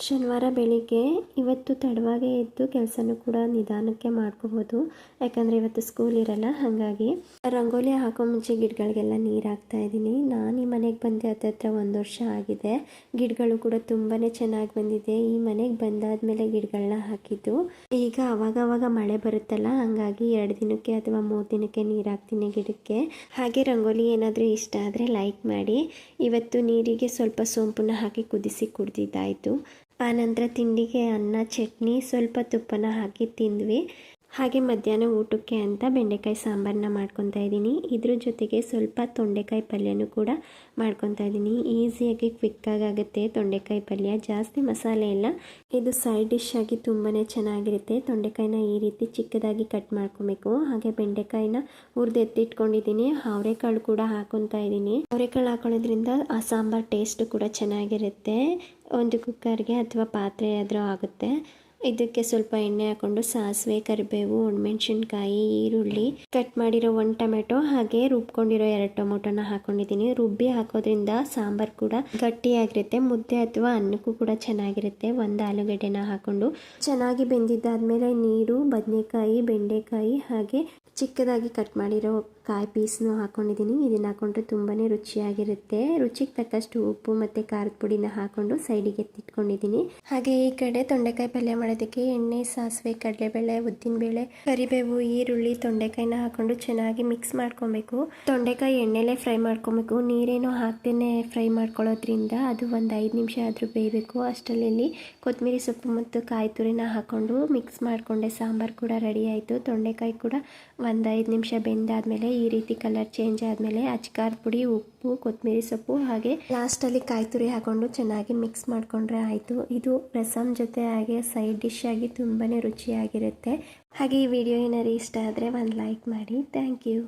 ಶನಿವಾರ ಬೆಳಿಗ್ಗೆ ಇವತ್ತು ತಡವಾಗಿ ಎದ್ದು ಕೆಲಸನೂ ಕೂಡ ನಿಧಾನಕ್ಕೆ ಮಾಡ್ಕೋಬೋದು. ಯಾಕಂದರೆ ಇವತ್ತು ಸ್ಕೂಲ್ ಇರಲ್ಲ. ಹಾಗಾಗಿ ರಂಗೋಲಿ ಹಾಕೋ ಮುಂಚೆ ಗಿಡಗಳಿಗೆಲ್ಲ ನೀರು ಹಾಕ್ತಾ ಇದ್ದೀನಿ. ನಾನು ಈ ಮನೆಗೆ ಬಂದೆ ಹತ್ತತ್ರ 1 ವರ್ಷ ಆಗಿದೆ. ಗಿಡಗಳು ಕೂಡ ತುಂಬಾ ಚೆನ್ನಾಗಿ ಬಂದಿದೆ. ಈ ಮನೆಗೆ ಬಂದಾದಮೇಲೆ ಗಿಡಗಳನ್ನ ಹಾಕಿದ್ದು. ಈಗ ಅವಾಗವಾಗ ಮಳೆ ಬರುತ್ತಲ್ಲ, ಹಾಗಾಗಿ 2 ದಿನಕ್ಕೆ ಅಥವಾ 3 ದಿನಕ್ಕೆ ನೀರು ಹಾಕ್ತೀನಿ ಗಿಡಕ್ಕೆ. ಹಾಗೆ ರಂಗೋಲಿ ಏನಾದರೂ ಇಷ್ಟ ಆದರೆ ಲೈಕ್ ಮಾಡಿ. ಇವತ್ತು ನೀರಿಗೆ ಸ್ವಲ್ಪ ಸೋಂಪನ್ನ ಹಾಕಿ ಕುದಿಸಿ ಕುಡಿದಿದ್ದಾಯಿತು. ಆನಂತರ ತಿಂಡಿಗೆ ಅನ್ನ, ಚಟ್ನಿ, ಸ್ವಲ್ಪ ತುಪ್ಪನ ಹಾಕಿ ತಿಂದ್ವಿ. ಹಾಗೆ ಮಧ್ಯಾಹ್ನ ಊಟಕ್ಕೆ ಅಂತ ಬೆಂಡೆಕಾಯಿ ಸಾಂಬಾರನ್ನ ಮಾಡ್ಕೊತಾ ಇದ್ದೀನಿ. ಇದ್ರ ಜೊತೆಗೆ ಸ್ವಲ್ಪ ತೊಂಡೆಕಾಯಿ ಪಲ್ಯನೂ ಕೂಡ ಮಾಡ್ಕೊತಾ ಇದ್ದೀನಿ. ಈಸಿಯಾಗಿ ಕ್ವಿಕ್ಕಾಗಿ ಆಗುತ್ತೆ ತೊಂಡೆಕಾಯಿ ಪಲ್ಯ, ಜಾಸ್ತಿ ಮಸಾಲೆ ಇಲ್ಲ. ಇದು ಸೈಡ್ ಡಿಶ್ ಆಗಿ ತುಂಬಾ ಚೆನ್ನಾಗಿರುತ್ತೆ. ತೊಂಡೆಕಾಯಿನ ಈ ರೀತಿ ಚಿಕ್ಕದಾಗಿ ಕಟ್ ಮಾಡ್ಕೊಬೇಕು. ಹಾಗೆ ಬೆಂಡೆಕಾಯಿನ ಹುರಿದು ಎತ್ತಿಟ್ಕೊಂಡಿದ್ದೀನಿ. ಅವರೆಕಾಳು ಕೂಡ ಹಾಕೊತಾ ಇದ್ದೀನಿ. ಅವರೆಕಾಳು ಹಾಕೊಳ್ಳೋದ್ರಿಂದ ಆ ಸಾಂಬಾರು ಟೇಸ್ಟ್ ಕೂಡ ಚೆನ್ನಾಗಿರುತ್ತೆ. ಒಂದು ಕುಕ್ಕರ್ಗೆ ಅಥವಾ ಪಾತ್ರೆ ಆದರೂ ಆಗುತ್ತೆ. ಇದಕ್ಕೆ ಸ್ವಲ್ಪ ಎಣ್ಣೆ ಹಾಕ್ಕೊಂಡು ಸಾಸಿವೆ, ಕರಿಬೇವು, ಒಣಮೆಣಸಿನ್ಕಾಯಿ, ಈರುಳ್ಳಿ, ಕಟ್ ಮಾಡಿರೋ 1 ಟೊಮೆಟೊ, ಹಾಗೆ ರುಬ್ಕೊಂಡಿರೋ 2 ಟೊಮೊಟೊನ ಹಾಕೊಂಡಿದ್ದೀನಿ. ರುಬ್ಬಿ ಹಾಕೋದ್ರಿಂದ ಸಾಂಬಾರು ಕೂಡ ಗಟ್ಟಿಯಾಗಿರುತ್ತೆ. ಮುದ್ದೆ ಅಥವಾ ಅನ್ನಕ್ಕೂ ಕೂಡ ಚೆನ್ನಾಗಿರುತ್ತೆ. 1 ಆಲೂಗಡ್ಡೆನ ಹಾಕೊಂಡು ಚೆನ್ನಾಗಿ ಬೆಂದಿದ್ದಾದ್ಮೇಲೆ ನೀರು, ಬದನೆಕಾಯಿ, ಬೆಂಡೆಕಾಯಿ, ಹಾಗೆ ಚಿಕ್ಕದಾಗಿ ಕಟ್ ಮಾಡಿರೋ ಕಾಯಿ ಪೀಸ್ನು ಹಾಕೊಂಡಿದ್ದೀನಿ. ಇದನ್ನು ಹಾಕೊಂಡ್ರೆ ತುಂಬಾ ರುಚಿಯಾಗಿರುತ್ತೆ. ರುಚಿಗೆ ತಕ್ಕಷ್ಟು ಉಪ್ಪು ಮತ್ತು ಖಾರದ ಪುಡಿನ ಹಾಕೊಂಡು ಸೈಡಿಗೆ ಎತ್ತಿಟ್ಕೊಂಡಿದ್ದೀನಿ. ಹಾಗೆ ಈ ಕಡೆ ತೊಂಡೆಕಾಯಿ ಪಲ್ಯ ಮಾಡೋದಕ್ಕೆ ಎಣ್ಣೆ, ಸಾಸಿವೆ, ಕಡಲೆಬೇಳೆ, ಉದ್ದಿನಬೇಳೆ, ಕರಿಬೇವು, ಈರುಳ್ಳಿ, ತೊಂಡೆಕಾಯಿನ ಹಾಕೊಂಡು ಚೆನ್ನಾಗಿ ಮಿಕ್ಸ್ ಮಾಡ್ಕೊಬೇಕು. ತೊಂಡೆಕಾಯಿ ಎಣ್ಣೆಲೇ ಫ್ರೈ ಮಾಡ್ಕೊಬೇಕು. ನೀರೇನೋ ಹಾಕ್ದೇನೆ ಫ್ರೈ ಮಾಡ್ಕೊಳ್ಳೋದ್ರಿಂದ ಅದು ಒಂದು 5 ನಿಮಿಷ ಆದರೂ ಬೇಯಬೇಕು. ಅಷ್ಟರಲ್ಲಿ ಕೊತ್ತಂಬರಿ ಸೊಪ್ಪು ಮತ್ತು ಕಾಯಿ ತುರಿನ ಹಾಕೊಂಡು ಮಿಕ್ಸ್ ಮಾಡಿಕೊಂಡೆ. ಸಾಂಬಾರು ಕೂಡ ರೆಡಿ ಆಯಿತು. ತೊಂಡೆಕಾಯಿ ಕೂಡ ಒಂದು 5 ನಿಮಿಷ ಬೆಂದಾದಮೇಲೆ ಈ ರೀತಿ ಕಲರ್ ಚೇಂಜ್ ಆದಮೇಲೆ ಅಚ್ಕಾರದ ಪುಡಿ, ಉಪ್ಪು, ಕೊತ್ತಂಬರಿ ಸೊಪ್ಪು, ಹಾಗೆ ಲಾಸ್ಟಲ್ಲಿ ಕಾಯಿ ತುರಿ ಹಾಕೊಂಡು ಚೆನ್ನಾಗಿ ಮಿಕ್ಸ್ ಮಾಡಿಕೊಂಡ್ರೆ ಆಯಿತು. ಇದು ರಸಮ್ ಜೊತೆ ಹಾಗೆ ಸೈಡ್ ಡಿಶ್ ಆಗಿ ತುಂಬಾ ರುಚಿಯಾಗಿರುತ್ತೆ. ಹಾಗೆ ಈ ವಿಡಿಯೋ ಏನಾದ್ರು ಇಷ್ಟ ಆದರೆ ಒಂದು ಲೈಕ್ ಮಾಡಿ. Thank you.